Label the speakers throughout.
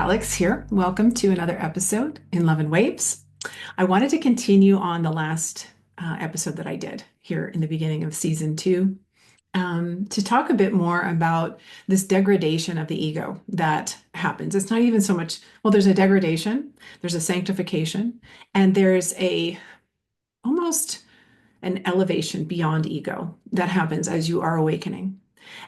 Speaker 1: Alix here. Welcome to another episode in Love and Waves. I wanted to continue on the last episode that I did here in the beginning of season two to talk a bit more about this degradation of the ego that happens. It's not even so much, well, there's a degradation, there's a sanctification, and there's a almost an elevation beyond ego that happens as you are awakening.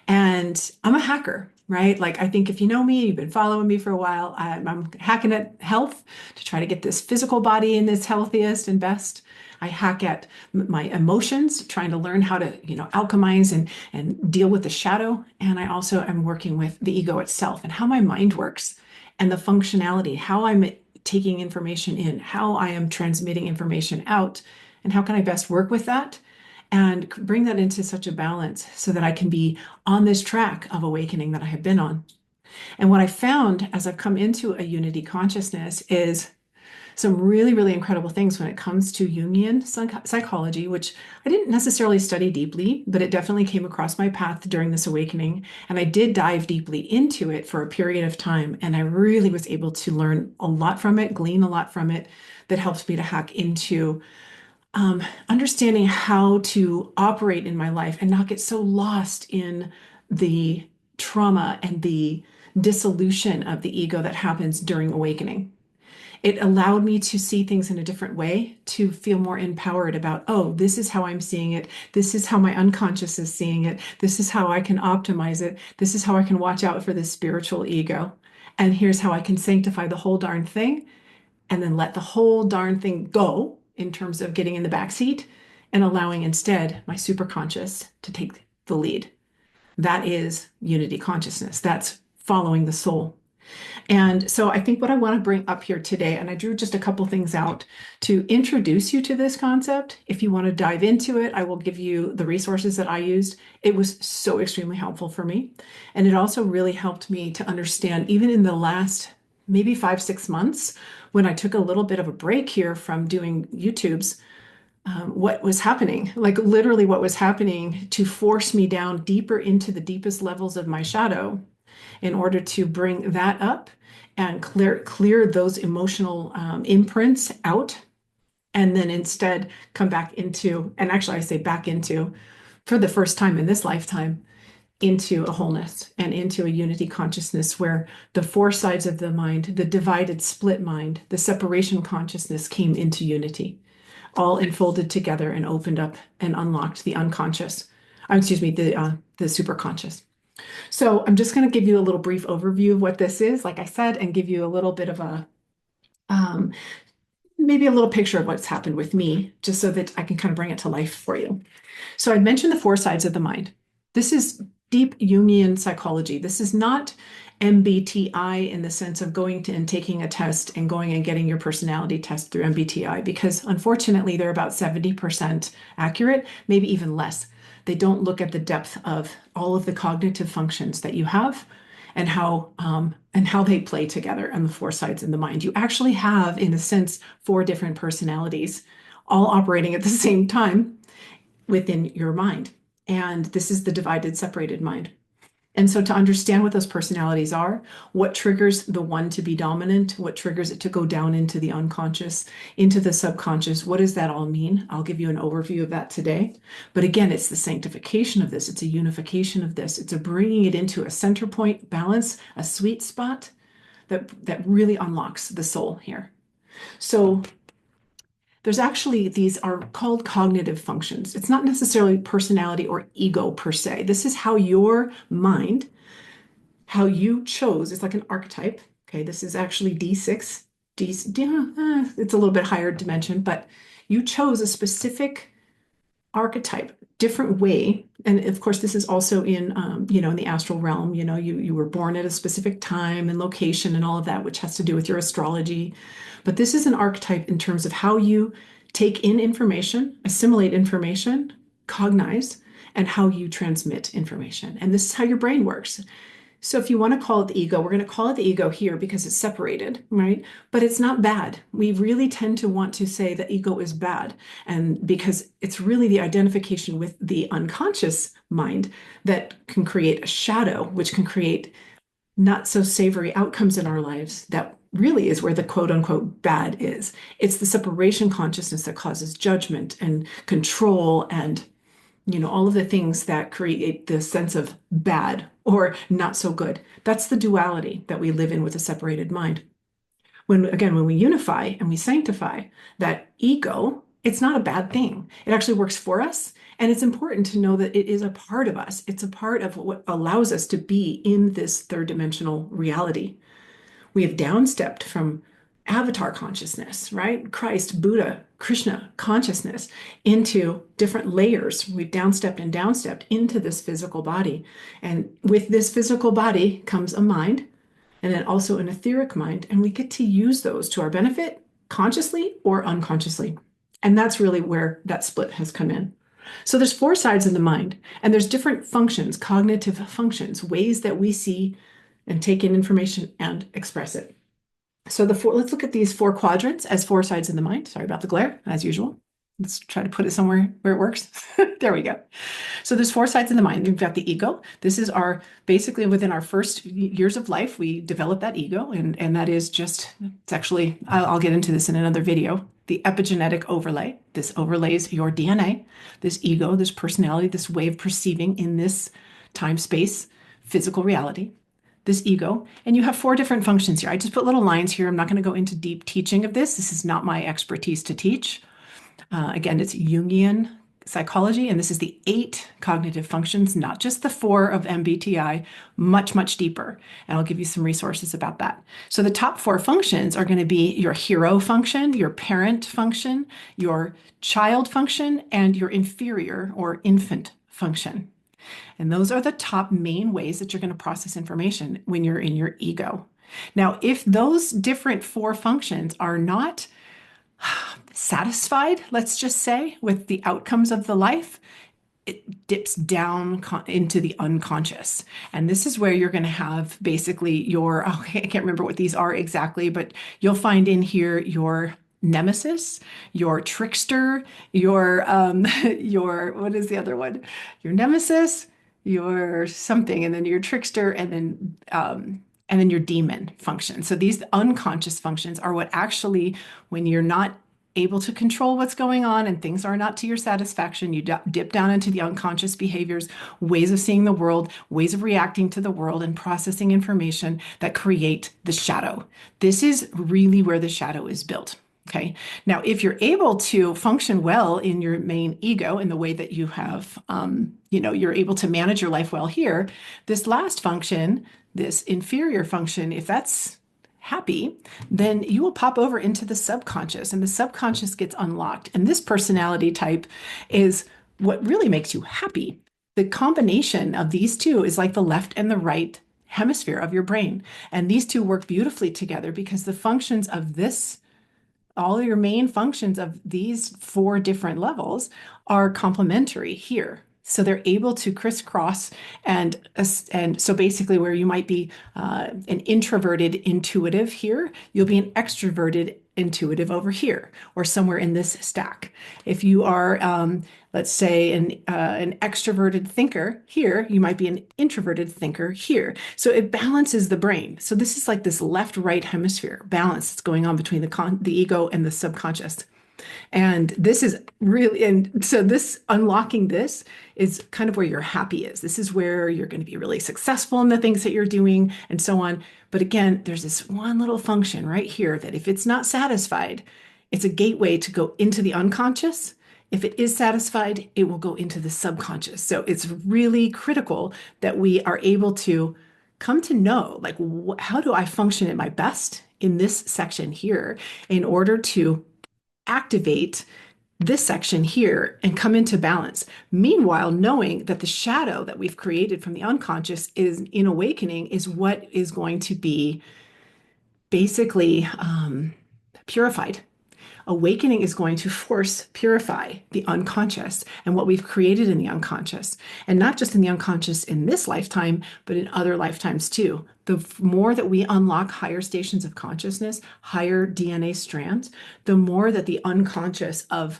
Speaker 1: And I'm a hacker, right? Like, I think if you know me, you've been following me for a while, I'm hacking at health to try to get this physical body in its healthiest and best. I hack at my emotions, trying to learn how to, alchemize and deal with the shadow. And I also am working with the ego itself and how my mind works and the functionality, how I'm taking information in, how I am transmitting information out, and how can I best work with that and bring that into such a balance so that I can be on this track of awakening that I have been on. And what I found as I've come into a unity consciousness is some really, really incredible things when it comes to Jungian psychology, which I didn't necessarily study deeply, but it definitely came across my path during this awakening. And I did dive deeply into it for a period of time. And I really was able to learn a lot from it, glean a lot from it that helps me to hack into understanding how to operate in my life and not get so lost in the trauma and the dissolution of the ego that happens during awakening. It allowed me to see things in a different way, to feel more empowered about, oh, this is how I'm seeing it. This is how my unconscious is seeing it. This is how I can optimize it. This is how I can watch out for this spiritual ego. And here's how I can sanctify the whole darn thing and then let the whole darn thing go in terms of getting in the back seat and allowing instead my superconscious to take the lead. That is unity consciousness. That's following the soul. And so I think what I want to bring up here today, and I drew just a couple things out to introduce you to this concept. If you want to dive into it, I will give you the resources that I used. It was so extremely helpful for me. And it also really helped me to understand, even in the last maybe 5-6 months, when I took a little bit of a break here from doing YouTubes, what was happening, like literally what was happening to force me down deeper into the deepest levels of my shadow in order to bring that up and clear those emotional imprints out, and then instead come back into, and actually I say back into, for the first time in this lifetime, into a wholeness and into a unity consciousness where the four sides of the mind, the divided, split mind, the separation consciousness came into unity, all enfolded together and opened up and unlocked the unconscious, the superconscious. So I'm just going to give you a little brief overview of what this is, like I said, and give you a little bit of a, maybe a little picture of what's happened with me, just so that I can kind of bring it to life for you. So I mentioned the four sides of the mind. This is deep Jungian psychology. This is not MBTI in the sense of going to and taking a test and going and getting your personality test through MBTI, because unfortunately they're about 70% accurate, maybe even less. They don't look at the depth of all of the cognitive functions that you have and how they play together on the four sides in the mind. You actually have, in a sense, four different personalities all operating at the same time within your mind. And this is the divided, separated mind. And so to understand what those personalities are, what triggers the one to be dominant, what triggers it to go down into the unconscious, into the subconscious, what does that all mean? I'll give you an overview of that today. But again, it's the sanctification of this. It's a unification of this. It's a bringing it into a center point balance, a sweet spot that really unlocks the soul here. So there's actually, these are called cognitive functions. It's not necessarily personality or ego per se. This is how your mind, how you chose, it's like an archetype. Okay, this is actually D6. It's a little bit higher dimension, but you chose a specific archetype, different way. And of course, this is also in, in the astral realm. You were born at a specific time and location and all of that, which has to do with your astrology. But this is an archetype in terms of how you take in information, assimilate information, cognize, and how you transmit information. And this is how your brain works. So if you want to call it the ego, we're going to call it the ego here because it's separated, right? But it's not bad. We really tend to want to say the ego is bad, and because it's really the identification with the unconscious mind that can create a shadow, which can create not so savory outcomes in our lives, that really is where the quote unquote bad is. It's the separation consciousness that causes judgment and control and all of the things that create the sense of bad or not so good. That's the duality that we live in with a separated mind. When we unify and we sanctify that ego, it's not a bad thing. It actually works for us. And it's important to know that it is a part of us. It's a part of what allows us to be in this third dimensional reality. We have downstepped from avatar consciousness, right? Christ, Buddha, Krishna consciousness into different layers. We've downstepped and downstepped into this physical body. And with this physical body comes a mind and then also an etheric mind. And we get to use those to our benefit consciously or unconsciously. And that's really where that split has come in. So there's four sides of the mind, and there's different functions, cognitive functions, ways that we see and take in information and express it. So let's look at these four quadrants as four sides of the mind. Sorry about the glare, as usual. Let's try to put it somewhere where it works. There we go. So there's four sides of the mind. We've got the ego. This is basically within our first years of life, we develop that ego. And that is it's actually, I'll get into this in another video, the epigenetic overlay. This overlays your DNA, this ego, this personality, this way of perceiving in this time, space, physical reality, this ego. And you have four different functions here. I just put little lines here. I'm not going to go into deep teaching of this. This is not my expertise to teach. Again, it's Jungian psychology, and this is the 8 cognitive functions, not just the 4 of MBTI, much, much deeper. And I'll give you some resources about that. So the top 4 functions are going to be your hero function, your parent function, your child function, and your inferior or infant function. And those are the top main ways that you're going to process information when you're in your ego. Now, if those different 4 functions are not satisfied, let's just say, with the outcomes of the life, it dips down into the unconscious. And this is where you're going to have basically I can't remember what these are exactly, but you'll find in here your nemesis, your trickster, what is the other one? Your nemesis, your something, and then your trickster, and then your demon function. So these unconscious functions are what actually, when you're not able to control what's going on and things are not to your satisfaction, you dip down into the unconscious behaviors, ways of seeing the world, ways of reacting to the world and processing information that create the shadow. This is really where the shadow is built. Okay. Now, if you're able to function well in your main ego in the way that you have, you're able to manage your life well here, this last function, this inferior function, if that's happy, then you will pop over into the subconscious, and the subconscious gets unlocked. And this personality type is what really makes you happy. The combination of these two is like the left and the right hemisphere of your brain. And these two work beautifully together because the functions of all your main functions of these 4 different levels are complementary here. So they're able to crisscross and so basically where you might be an introverted intuitive here, you'll be an extroverted intuitive over here or somewhere in this stack. If you are, let's say, an extroverted thinker here, you might be an introverted thinker here. So it balances the brain. So this is like this left-right hemisphere balance that's going on between the ego and the subconscious. And this is really, and so this unlocking this is kind of where your happy is. This is where you're going to be really successful in the things that you're doing and so on. But again, there's this one little function right here that if it's not satisfied, it's a gateway to go into the unconscious. If it is satisfied, it will go into the subconscious. So it's really critical that we are able to come to know, like, how do I function at my best in this section here in order to activate this section here and come into balance. Meanwhile, knowing that the shadow that we've created from the unconscious is in awakening is what is going to be basically purified. Awakening is going to purify the unconscious and what we've created in the unconscious, and not just in the unconscious in this lifetime, but in other lifetimes too. The more that we unlock higher stations of consciousness, higher DNA strands, the more that the unconscious of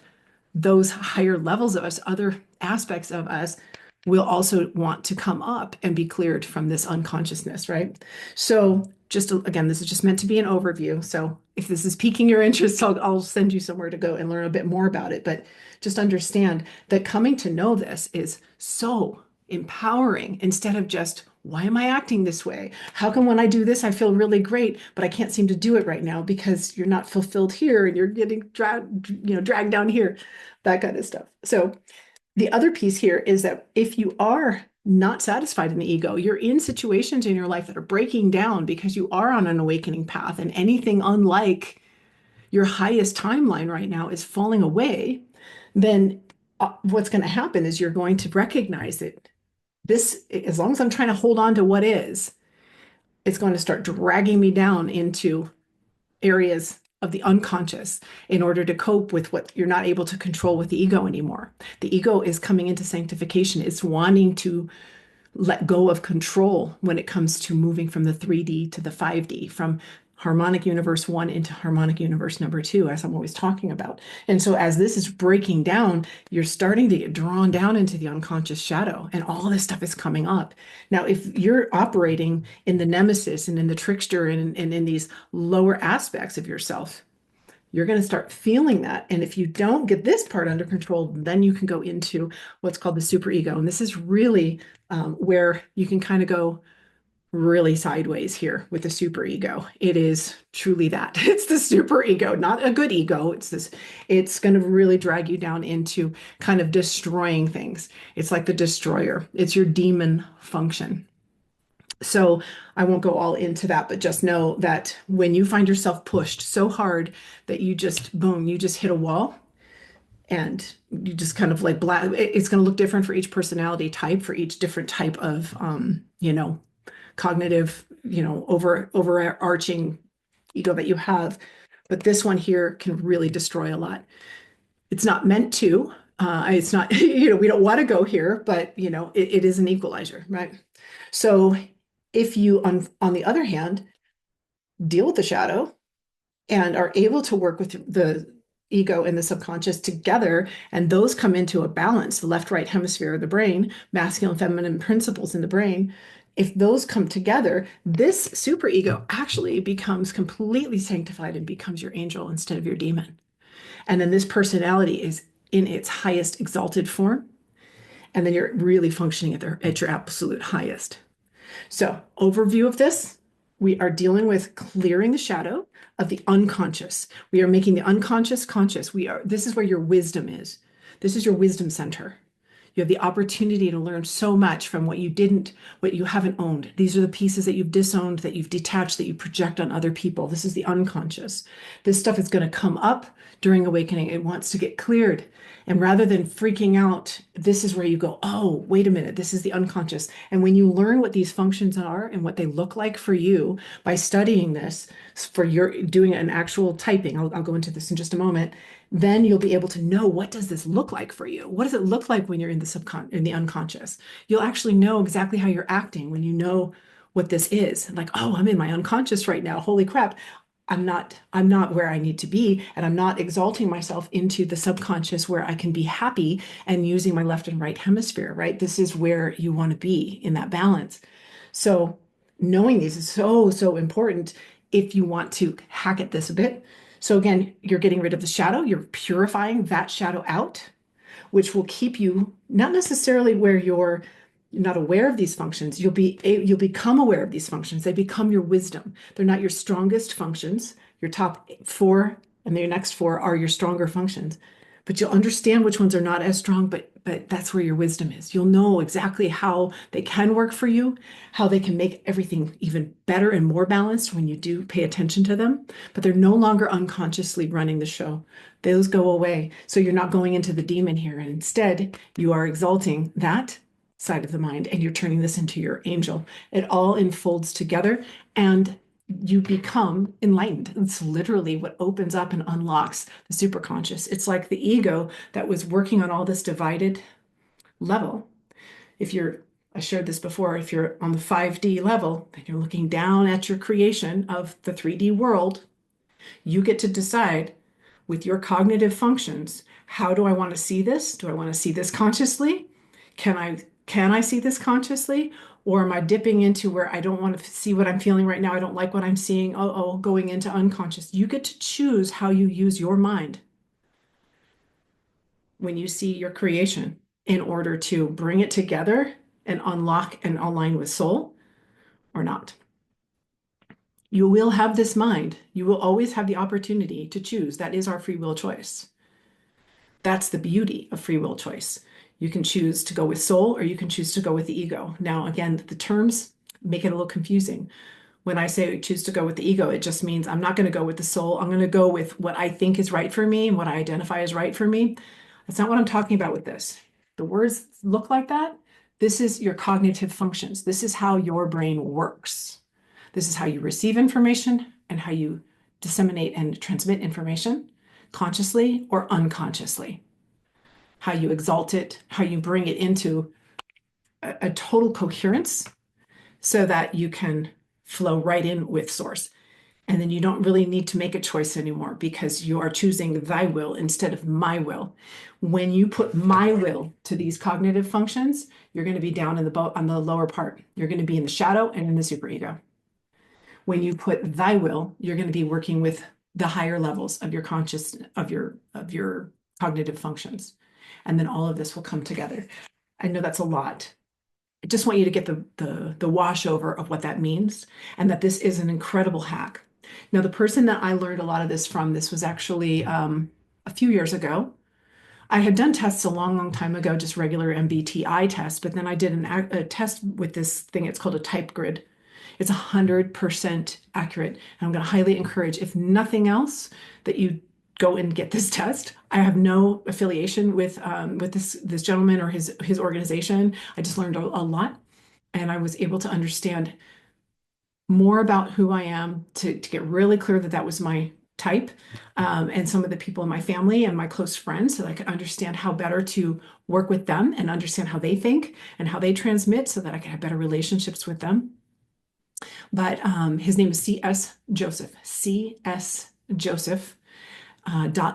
Speaker 1: those higher levels of us, other aspects of us, will also want to come up and be cleared from this unconsciousness, right? So just again, this is just meant to be an overview. So if this is piquing your interest, I'll send you somewhere to go and learn a bit more about it. But just understand that coming to know this is so empowering instead of just, why am I acting this way? How come when I do this, I feel really great, but I can't seem to do it right now because you're not fulfilled here and you're getting dragged down here, that kind of stuff. So the other piece here is that if you are not satisfied in the ego, you're in situations in your life that are breaking down because you are on an awakening path, and anything unlike your highest timeline right now is falling away, then what's going to happen is you're going to recognize that this, as long as I'm trying to hold on to what is, it's going to start dragging me down into areas of the unconscious in order to cope with what you're not able to control with the ego anymore. The ego is coming into sanctification. It's wanting to let go of control when it comes to moving from the 3D to the 5D, from harmonic universe 1 into harmonic universe number 2, as I'm always talking about. And so as this is breaking down, you're starting to get drawn down into the unconscious shadow, and all this stuff is coming up. Now, if you're operating in the nemesis and in the trickster and in these lower aspects of yourself, you're going to start feeling that. And if you don't get this part under control, then you can go into what's called the superego. And this is really where you can kind of go really sideways here with the superego. It is truly that. It's the superego, not a good ego. It's going to really drag you down into kind of destroying things. It's like the destroyer. It's your demon function. So I won't go all into that, but just know that when you find yourself pushed so hard that you just, boom, you just hit a wall, and you just kind of like it's going to look different for each personality type, for each different type of, cognitive, overarching ego that you have. But this one here can really destroy a lot. It's not meant to. It's not, we don't want to go here, but, it is an equalizer, right? So if you, on the other hand, deal with the shadow and are able to work with the ego and the subconscious together, and those come into a balance, the left right hemisphere of the brain, masculine feminine principles in the brain, if those come together, this superego actually becomes completely sanctified and becomes your angel instead of your demon. And then this personality is in its highest exalted form, and then you're really functioning at your absolute highest. So, overview of this, we are dealing with clearing the shadow of the unconscious. We are making the unconscious conscious. This is where your wisdom is. This is your wisdom center. You have the opportunity to learn so much from what you haven't owned. These are the pieces that you've disowned, that you've detached, that you project on other people. This is the unconscious. This stuff is going to come up during awakening. It wants to get cleared. And rather than freaking out, this is where you go, oh, wait a minute, this is the unconscious. And when you learn what these functions are and what they look like for you by studying this, for your doing an actual typing, I'll go into this in just a moment, then you'll be able to know, what does this look like for you? What does it look like when you're in the unconscious? You'll actually know exactly how you're acting when you know what this is. Like, oh, I'm in my unconscious right now. Holy crap. I'm not where I need to be, and I'm not exalting myself into the subconscious where I can be happy and using my left and right hemisphere, right? This is where you want to be in that balance. So knowing these is so, so important if you want to hack at this a bit. So again, you're getting rid of the shadow, you're purifying that shadow out, which will keep you not necessarily where you're not aware of these functions. You'll become aware of these functions. They become your wisdom. They're not your strongest functions. Your top 4 and your next 4 are your stronger functions. But you'll understand which ones are not as strong, but that's where your wisdom is. You'll know exactly how they can work for you, how they can make everything even better and more balanced when you do pay attention to them. But they're no longer unconsciously running the show. Those go away. So you're not going into the demon here. And instead, you are exalting that side of the mind, and you're turning this into your angel. It all unfolds together, and you become enlightened. It's literally what opens up and unlocks the superconscious. It's like the ego that was working on all this divided level. I shared this before, if you're on the 5D level and you're looking down at your creation of the 3D world, you get to decide with your cognitive functions, how do I want to see this? Do I want to see this consciously? Can I Can I see this consciously? Or am I dipping into where I don't want to see what I'm feeling right now? I don't like what I'm seeing. Oh, going into unconscious. You get to choose how you use your mind when you see your creation in order to bring it together and unlock and align with soul or not. You will have this mind. You will always have the opportunity to choose. That is our free will choice. That's the beauty of free will choice. You can choose to go with soul or you can choose to go with the ego. Now, again, the terms make it a little confusing. When I say choose to go with the ego, it just means I'm not going to go with the soul. I'm going to go with what I think is right for me and what I identify as right for me. That's not what I'm talking about with this. The words look like that. This is your cognitive functions. This is how your brain works. This is how you receive information and how you disseminate and transmit information consciously or unconsciously. How you exalt it, how you bring it into a total coherence so that you can flow right in with source. And then you don't really need to make a choice anymore because you are choosing thy will instead of my will. When you put my will to these cognitive functions, you're going to be down in the boat on the lower part. You're going to be in the shadow and in the superego. When you put thy will, you're going to be working with the higher levels of your conscious of your cognitive functions. And then all of this will come together. I know that's a lot. I just want you to get the washover of what that means and that this is an incredible hack. Now, the person that I learned a lot of this from, this was actually a few years ago. I had done tests a long, long time ago, just regular MBTI tests, but then I did a test with this thing. It's called a type grid. It's 100% accurate. And I'm going to highly encourage, if nothing else, that you go and get this test. I have no affiliation with this gentleman or his organization. I just learned a lot, and I was able to understand more about who I am to get really clear that that was my type, and some of the people in my family and my close friends, so that I could understand how better to work with them and understand how they think and how they transmit, so that I could have better relationships with them. But his name is C.S. Joseph, C.S. Joseph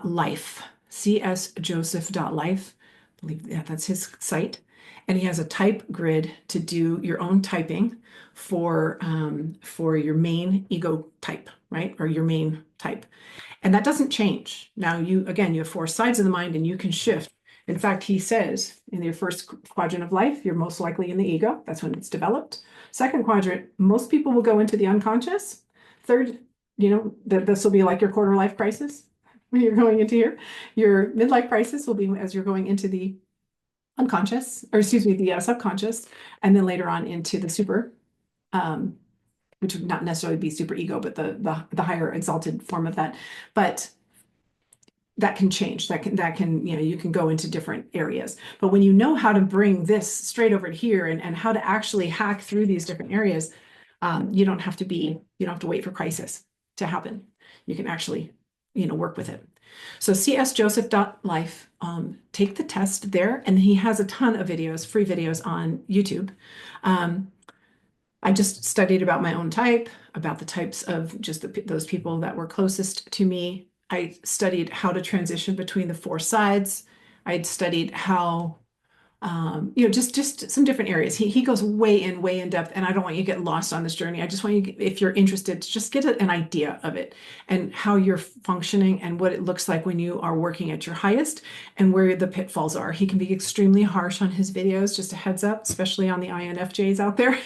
Speaker 1: .life, csjoseph.life. I believe that's his site. And he has a type grid to do your own typing for your main ego type, right? Or your main type. And that doesn't change. Now, you have 4 sides of the mind and you can shift. In fact, he says in your first quadrant of life, you're most likely in the ego. That's when it's developed. Second quadrant, most people will go into the unconscious. Third, this will be like your quarter life crisis when you're going into here. Your midlife crisis will be as you're going into the unconscious, or excuse me, the subconscious, and then later on into the super, which would not necessarily be super ego, but the higher exalted form of that. But that can change. That can you can go into different areas. But when you know how to bring this straight over to here and how to actually hack through these different areas, you don't have to wait for crisis to happen. You can actually work with it. So csjoseph.life, take the test there, and he has a ton of videos, free videos on YouTube. I just studied about my own type, about the types of just those people that were closest to me. I studied how to transition between the 4 sides. I'd studied how, just some different areas. He goes way in depth, and I don't want you to get lost on this journey. I just want you, if you're interested, to just get an idea of it and how you're functioning and what it looks like when you are working at your highest and where the pitfalls are. He can be extremely harsh on his videos, just a heads up, especially on the INFJs out there.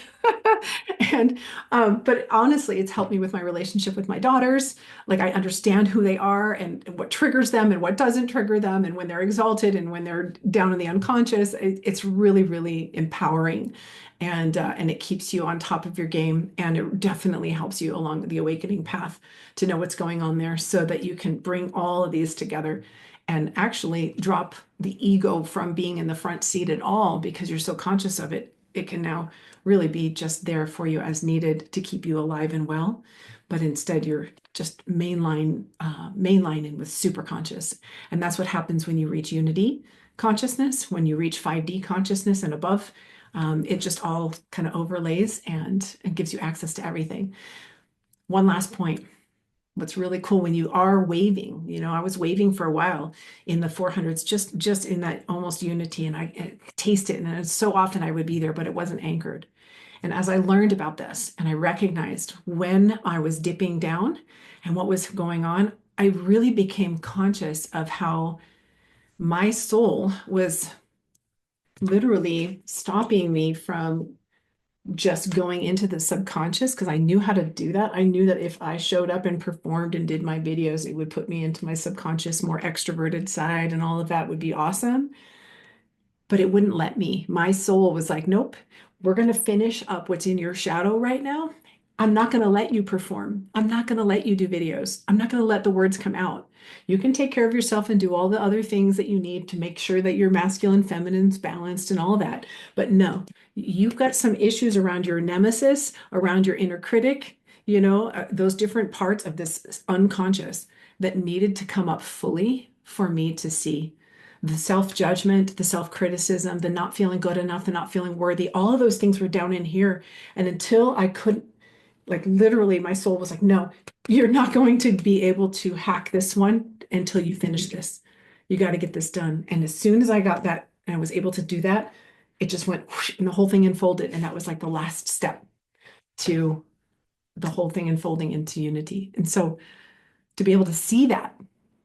Speaker 1: And but honestly, it's helped me with my relationship with my daughters. Like, I understand who they are and what triggers them and what doesn't trigger them, and when they're exalted and when they're down in the unconscious. It's really, really empowering, and it keeps you on top of your game, and it definitely helps you along the awakening path to know what's going on there, so that you can bring all of these together and actually drop the ego from being in the front seat at all, because you're so conscious of it. It can now really be just there for you as needed to keep you alive and well. But instead, you're just mainlining with super conscious. And that's what happens when you reach unity consciousness, when you reach 5D consciousness and above. It just all kind of overlays and gives you access to everything. One last point. what's really cool when you are waving, I was waving for a while in the 400s, just in that almost unity, and I taste it. And so often I would be there, but it wasn't anchored. And as I learned about this and I recognized when I was dipping down and what was going on, I really became conscious of how my soul was literally stopping me from just going into the subconscious, because I knew how to do that. I knew that if I showed up and performed and did my videos, it would put me into my subconscious, more extroverted side, and all of that would be awesome. But it wouldn't let me. My soul was like, nope, we're going to finish up what's in your shadow right now. I'm not going to let you perform. I'm not going to let you do videos. I'm not going to let the words come out. You can take care of yourself and do all the other things that you need to make sure that your masculine, feminine's balanced and all that. But no, you've got some issues around your nemesis, around your inner critic, those different parts of this unconscious that needed to come up fully for me to see. The self-judgment, the self-criticism, the not feeling good enough, the not feeling worthy, all of those things were down in here. And until I couldn't, like literally my soul was like, no, you're not going to be able to hack this one until you finish this. You got to get this done. And as soon as I got that and I was able to do that, it just went whoosh, and the whole thing unfolded. And that was like the last step to the whole thing unfolding into unity. And so to be able to see that,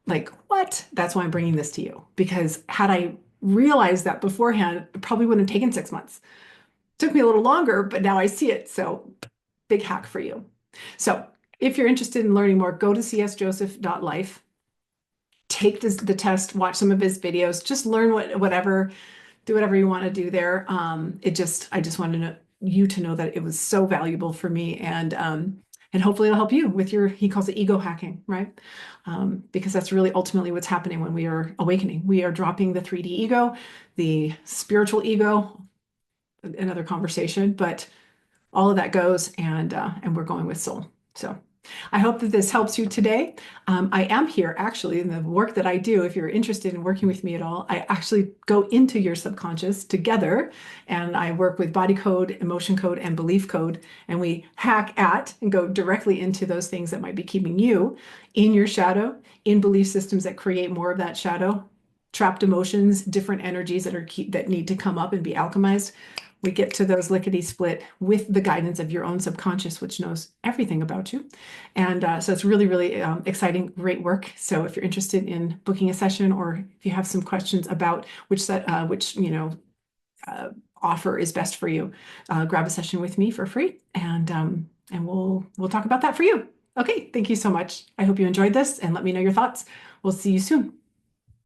Speaker 1: like, what? That's why I'm bringing this to you. Because had I realized that beforehand, it probably wouldn't have taken 6 months. It took me a little longer, but now I see it. So big hack for you. So if you're interested in learning more, go to csjoseph.life, take the test, watch some of his videos, just learn whatever, do whatever you want to do there. I just wanted you to know that it was so valuable for me, and hopefully it'll help you with he calls it ego hacking, right? Because that's really ultimately what's happening when we are awakening. We are dropping the 3D ego, the spiritual ego, another conversation, but all of that goes, and we're going with soul. So I hope that this helps you today. I am here actually in the work that I do. If you're interested in working with me at all, I actually go into your subconscious together, and I work with body code, emotion code, and belief code. And we hack at and go directly into those things that might be keeping you in your shadow, in belief systems that create more of that shadow, trapped emotions, different energies that need to come up and be alchemized. We get to those lickety split with the guidance of your own subconscious, which knows everything about you. And so it's really, really exciting, great work. So if you're interested in booking a session, or if you have some questions about which offer is best for you, grab a session with me for free, and we'll talk about that for you. Okay, thank you so much. I hope you enjoyed this, and let me know your thoughts. We'll see you soon.